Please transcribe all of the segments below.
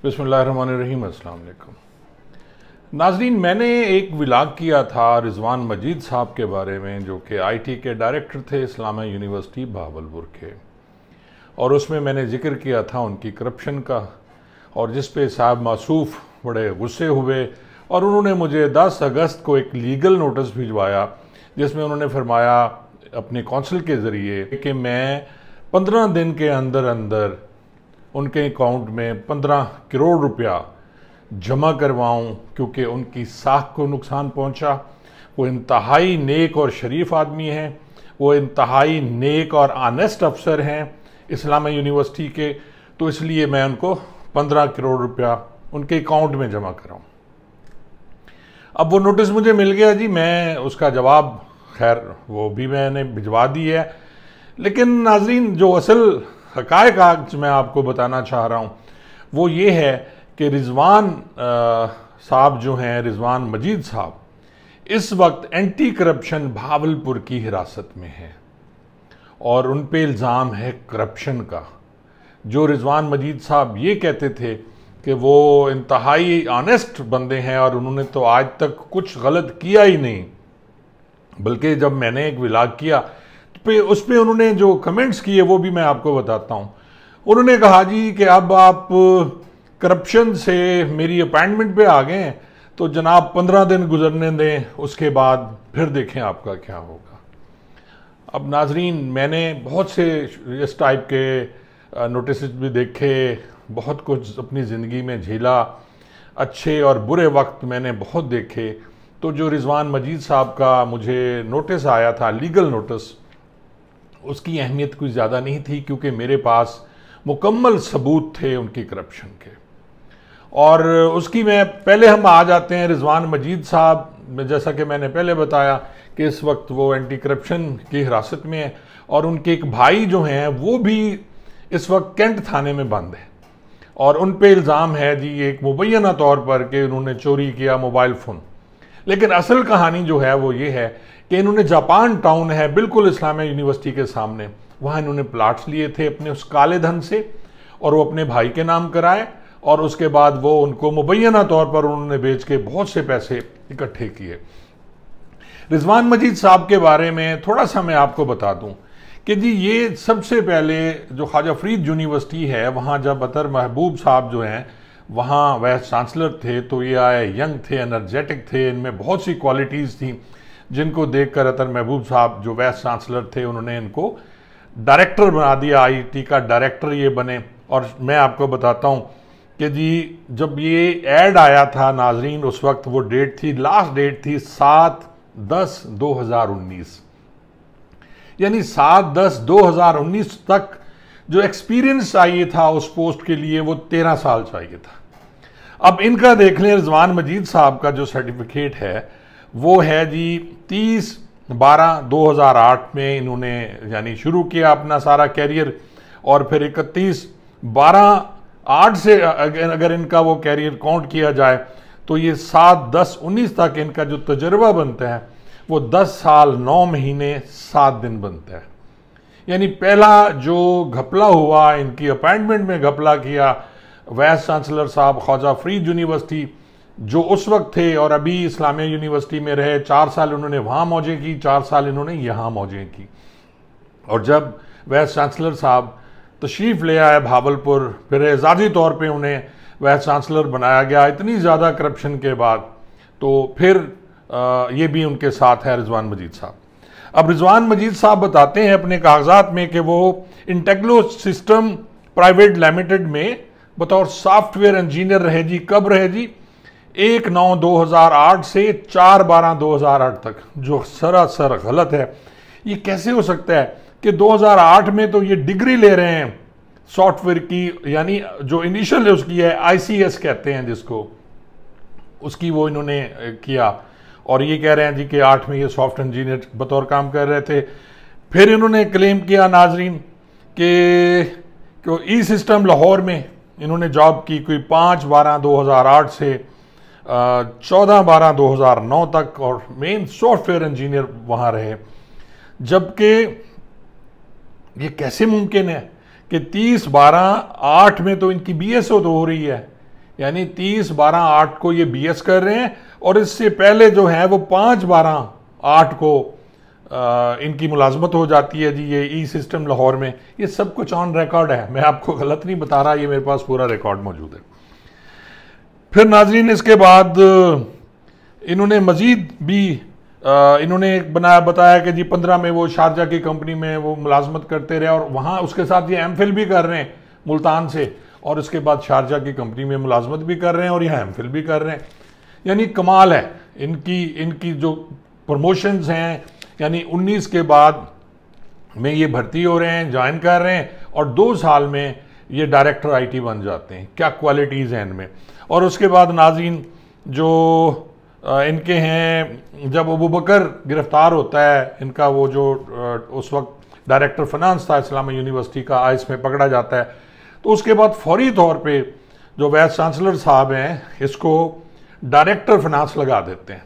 बिस्मिल्लाहिर्रहमानिर्रहीम। अस्सलाम वालेकुम नाजरीन, मैंने एक व्लॉग किया था रिजवान मजीद साहब के बारे में, जो कि आईटी के डायरेक्टर थे इस्लामिया यूनिवर्सिटी बहावलपुर के, और उसमें मैंने जिक्र किया था उनकी करप्शन का, और जिस पे साहब मासूफ बड़े गुस्से हुए और उन्होंने मुझे 10 अगस्त को एक लीगल नोटिस भिजवाया जिसमें उन्होंने फरमाया अपने कौंसिल के ज़रिए कि मैं 15 दिन के अंदर अंदर उनके अकाउंट में 15 करोड़ रुपया जमा करवाऊं, क्योंकि उनकी साख को नुकसान पहुंचा। वो इंतहाई नेक और शरीफ आदमी हैं, वो इंतहाई नेक और आनेस्ट अफसर हैं इस्लामिया यूनिवर्सिटी के, तो इसलिए मैं उनको 15 करोड़ रुपया उनके अकाउंट में जमा कराऊं। अब वो नोटिस मुझे मिल गया जी, मैं उसका जवाब खैर वो भी मैंने भिजवा दी है। लेकिन नाजरीन, जो असल हकायक आज मैं आपको बताना चाह रहा हूँ वो ये है कि रिजवान साहब जो हैं, रिजवान मजीद साहब, इस वक्त एंटी करप्शन बहावलपुर की हिरासत में हैं और उन पे इल्ज़ाम है करप्शन का। जो रिजवान मजीद साहब ये कहते थे कि वो इंतहाई ऑनेस्ट बंदे हैं और उन्होंने तो आज तक कुछ गलत किया ही नहीं, बल्कि जब मैंने एक व्लॉग किया उस पर उन्होंने जो कमेंट्स किए वो भी मैं आपको बताता हूँ। उन्होंने कहा जी कि अब आप करप्शन से मेरी अपॉइंटमेंट पे आ गए हैं, तो जनाब 15 दिन गुजरने दें, उसके बाद फिर देखें आपका क्या होगा। अब नाजरीन, मैंने बहुत से इस टाइप के नोटिस भी देखे, बहुत कुछ अपनी ज़िंदगी में झेला, अच्छे और बुरे वक्त मैंने बहुत देखे। तो जो रिजवान मजीद साहब का मुझे नोटिस आया था, लीगल नोटिस, उसकी अहमियत कुछ ज़्यादा नहीं थी, क्योंकि मेरे पास मुकम्मल सबूत थे उनकी करप्शन के। और उसकी मैं पहले हम आ जाते हैं रिजवान मजीद साहब में, जैसा कि मैंने पहले बताया कि इस वक्त वो एंटी करप्शन की हिरासत में है, और उनके एक भाई जो हैं वो भी इस वक्त कैंट थाने में बंद है, और उन पे इल्ज़ाम है जी एक मुबैना तौर पर कि उन्होंने चोरी किया मोबाइल फ़ोन। लेकिन असल कहानी जो है वो ये है कि इन्होंने जापान टाउन है बिल्कुल इस्लामिया यूनिवर्सिटी के सामने, वहाँ इन्होंने प्लाट्स लिए थे अपने उस काले धन से, और वो अपने भाई के नाम कराए, और उसके बाद वो उनको मुबैना तौर पर उन्होंने बेच के बहुत से पैसे इकट्ठे किए। रिजवान मजीद साहब के बारे में थोड़ा सा मैं आपको बता दूं कि जी ये सबसे पहले जो ख्वाजा फरीद यूनिवर्सिटी है, वहाँ जब अतर महबूब साहब जो हैं वहाँ वाइस चांसलर थे, तो ये आए यंग थे, एनर्जेटिक थे, इनमें बहुत सी क्वालिटीज़ थी जिनको देखकर अतर महबूब साहब जो वाइस चांसलर थे उन्होंने इनको डायरेक्टर बना दिया, आईटी का डायरेक्टर ये बने। और मैं आपको बताता हूँ कि जी जब ये ऐड आया था नाजरीन, उस वक्त वो डेट थी, लास्ट डेट थी 7/10/2019, यानी 7/10/2019 तक जो एक्सपीरियंस चाहिए था उस पोस्ट के लिए वो 13 साल चाहिए था। अब इनका देख लें, रिजवान मजीद साहब का जो सर्टिफिकेट है वो है जी 30/12/2008 में इन्होंने यानी शुरू किया अपना सारा कैरियर, और फिर 31/12/8 से अगर इनका वो कैरियर काउंट किया जाए तो ये 7/10/19 तक इनका जो तजर्बा बनता है वो 10 साल 9 महीने 7 दिन बनता है। यानी पहला जो घपला हुआ, इनकी अपॉइंटमेंट में घपला किया वाइस चांसलर साहब ख्वाजा फरीद यूनिवर्सिटी जो उस वक्त थे, और अभी इस्लामिया यूनिवर्सिटी में रहे, 4 साल उन्होंने वहाँ मौजें की, 4 साल इन्होंने यहाँ मौजें की। और जब वाइस चांसलर साहब तशरीफ़ ले आए भावलपुर, फिर एजाज़ी तौर पे उन्हें वाइस चांसलर बनाया गया इतनी ज़्यादा करप्शन के बाद, तो फिर ये भी उनके साथ है रिजवान मजीद साहब। अब रिजवान मजीद साहब बताते हैं अपने कागजात में कि वो इंटेग्रो सिस्टम प्राइवेट लिमिटेड में बतौर सॉफ्टवेयर इंजीनियर रहे जी। कब रहे जी? 1/9/2008 से 4/12/2008 तक, जो सरासर गलत है। ये कैसे हो सकता है कि 2008 में तो ये डिग्री ले रहे हैं सॉफ्टवेयर की, यानी जो इनिशियल उसकी है ICS कहते हैं जिसको, उसकी वो इन्होंने किया, और ये कह रहे हैं जी कि 8 में ये सॉफ्ट इंजीनियर बतौर काम कर रहे थे। फिर इन्होंने क्लेम किया नाजरीन कि ई सिस्टम लाहौर में इन्होंने जॉब की कोई 5/12/2008 से 14/12/2009 तक, और मेन सॉफ्टवेयर इंजीनियर वहाँ रहे। जबकि ये कैसे मुमकिन है कि 30/12/8 में तो इनकी BSO तो हो रही है, यानी 30/12/8 को ये BS कर रहे हैं, और इससे पहले जो है वो 5/12/8 को इनकी मुलाजमत हो जाती है जी ये ई सिस्टम लाहौर में। ये सब कुछ ऑन रिकॉर्ड है, मैं आपको गलत नहीं बता रहा, ये मेरे पास पूरा रिकॉर्ड मौजूद है। फिर नाजरीन इसके बाद इन्होंने मजीद भी इन्होंने बताया कि जी 15 में वो शारजा की कंपनी में वो मुलाजमत करते रहे, और वहाँ उसके साथ ये MPhil भी कर रहे हैं मुल्तान से, और उसके बाद शारजा की कंपनी में मुलाजमत भी कर रहे हैं और यहाँ MPhil भी कर रहे हैं। यानी कमाल है इनकी जो प्रमोशंस हैं, यानी 19 के बाद में ये भर्ती हो रहे हैं, ज्वाइन कर रहे हैं, और 2 साल में ये डायरेक्टर IT बन जाते हैं। क्या क्वालिटीज़ हैं इनमें। और उसके बाद नाज़रीन जो इनके हैं, जब अबू बकर गिरफ्तार होता है, इनका वो जो उस वक्त डायरेक्टर फाइनेंस था इस्लामिया यूनिवर्सिटी का, आइस में पकड़ा जाता है, तो उसके बाद फौरी तौर पे जो वाइस चांसलर साहब हैं इसको डायरेक्टर फाइनेंस लगा देते हैं,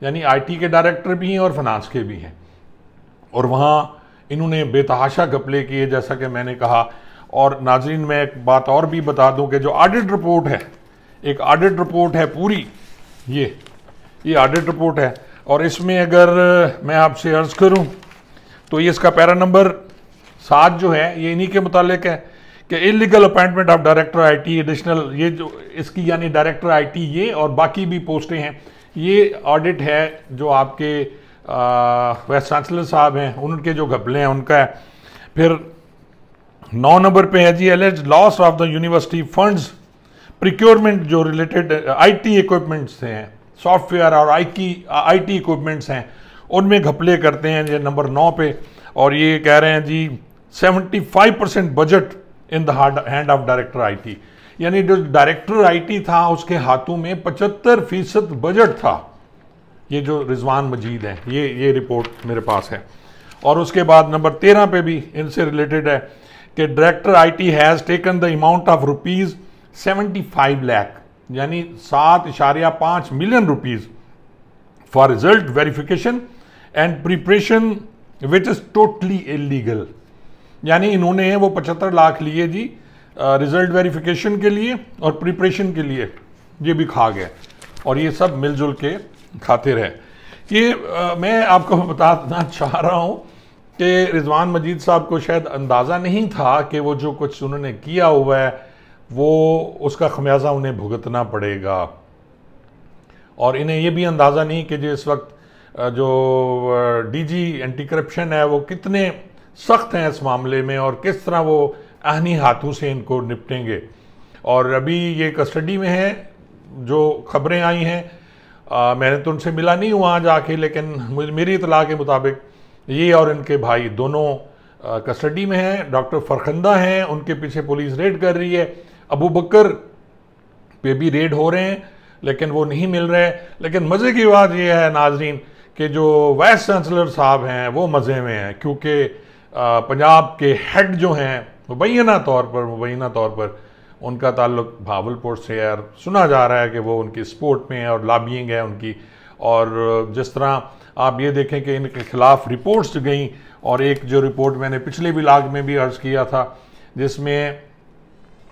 यानी IT के डायरेक्टर भी हैं और फाइनेंस के भी हैं। और वहाँ इन्होंने बेतहाशा घपले किए, जैसा कि मैंने कहा। और नाजरीन मैं एक बात और भी बता दूं कि जो ऑडिट रिपोर्ट है, एक ऑडिट रिपोर्ट है पूरी, ये ऑडिट रिपोर्ट है, और इसमें अगर मैं आपसे अर्ज करूं तो ये इसका पैरा नंबर 7 जो है ये इन्हीं के मुतालिक है कि illegal appointment of director IT additional, ये जो इसकी यानी डायरेक्टर IT ये और बाकी भी पोस्टें हैं, ये ऑडिट है जो आपके वाइस चांसलर साहब हैं उनके जो घपले हैं उनका है। फिर 9 नंबर पे है जी alleged loss of the university funds procurement, जो रिलेटेड IT इक्विपमेंट्स हैं, सॉफ्टवेयर और IT इक्विपमेंट्स हैं, उनमें घपले करते हैं ये नंबर 9 पे। और ये कह रहे हैं जी 75% budget in the hand of director IT, यानी जो डायरेक्टर IT था उसके हाथों में 75% बजट था। ये जो रिजवान मजीद है, ये रिपोर्ट मेरे पास है। और उसके बाद नंबर 13 पे भी इनसे रिलेटेड है कि director IT has taken the amount of rupees 75 lakh, यानी 7.5 million rupees for result verification and preparation which is totally illegal. यानी इन्होंने वो 75 लाख लिए जी रिजल्ट वेरिफिकेशन के लिए और प्रिपरेशन के लिए, ये भी खा गए, और ये सब मिलजुल के खाते रहे। ये मैं आपको बताना चाह रहा हूँ कि रिजवान मजीद साहब को शायद अंदाज़ा नहीं था कि वो जो कुछ उन्होंने किया हुआ है वो उसका खमियाजा उन्हें भुगतना पड़ेगा। और इन्हें ये भी अंदाज़ा नहीं कि जो इस वक्त जो DG एंटी करप्शन है वो कितने सख्त हैं इस मामले में, और किस तरह वो आहनी हाथों से इनको निपटेंगे। और अभी ये कस्टडी में है, जो खबरें आई हैं, मैंने तो उनसे मिला नहीं हुआ आज आके, लेकिन मेरी इतला के मुताबिक ये और इनके भाई दोनों कस्टडी में हैं। डॉक्टर फरखंदा हैं, उनके पीछे पुलिस रेड कर रही है। अबू बकर पे भी रेड हो रहे हैं लेकिन वो नहीं मिल रहे। लेकिन मज़े की बात यह है नाजरीन कि जो वाइस चांसलर साहब हैं वो मज़े में हैं, क्योंकि पंजाब के हेड जो हैं मुबैना तौर पर उनका ताल्लुक भावलपुर से है, और सुना जा रहा है कि वो उनकी सपोर्ट में है और लॉबिंग है उनकी। और जिस तरह आप ये देखें कि इनके खिलाफ रिपोर्ट्स गई, और एक जो रिपोर्ट मैंने पिछले व्लॉग में भी अर्ज़ किया था जिसमें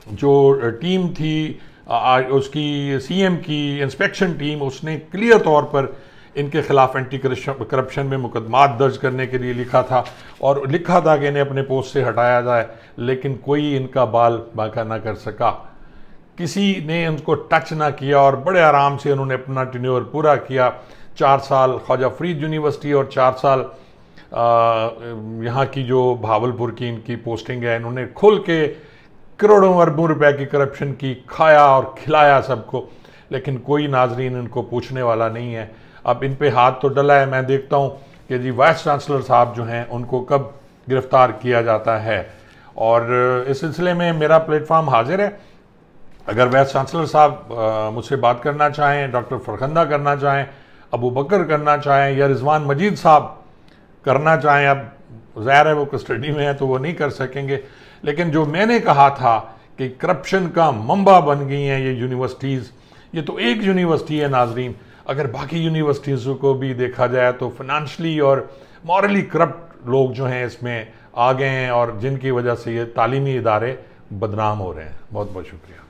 जो टीम थी उसकी CM की इंस्पेक्शन टीम, उसने क्लियर तौर पर इनके खिलाफ एंटी करप्शन में मुकदमात दर्ज करने के लिए लिखा था, और लिखा था कि इन्हें अपने पोस्ट से हटाया जाए, लेकिन कोई इनका बाल बांका ना कर सका, किसी ने उनको टच ना किया, और बड़े आराम से उन्होंने अपना टेन्योर पूरा किया। 4 साल ख्वाजा फरीद यूनिवर्सिटी और 4 साल यहाँ की जो भावलपुर की इनकी पोस्टिंग है, इन्होंने खुल के करोड़ों अरबों रुपए की करप्शन की, खाया और खिलाया सबको, लेकिन कोई नाजरीन इनको पूछने वाला नहीं है। अब इन पे हाथ तो डला है, मैं देखता हूँ कि जी वाइस चांसलर साहब जो हैं उनको कब गिरफ्तार किया जाता है। और इस सिलसिले में मेरा प्लेटफॉर्म हाजिर है, अगर वाइस चांसलर साहब मुझसे बात करना चाहें, डॉक्टर फरखंदा करना चाहें, अबू बकर करना चाहें, या रिजवान मजीद साहब करना चाहें, अब ज़ाहिर है वो कस्टडी में है तो वो नहीं कर सकेंगे, लेकिन जो मैंने कहा था कि करप्शन का मंबा बन गई हैं ये यूनिवर्सिटीज़, ये तो एक यूनिवर्सिटी है नाजरीन, अगर बाकी यूनिवर्सिटीज़ को भी देखा जाए तो फाइनेंशली और मॉरली करप्ट लोग जो हैं इसमें आ गए हैं, और जिनकी वजह से ये तालीमी इदारे बदनाम हो रहे हैं। बहुत बहुत शुक्रिया।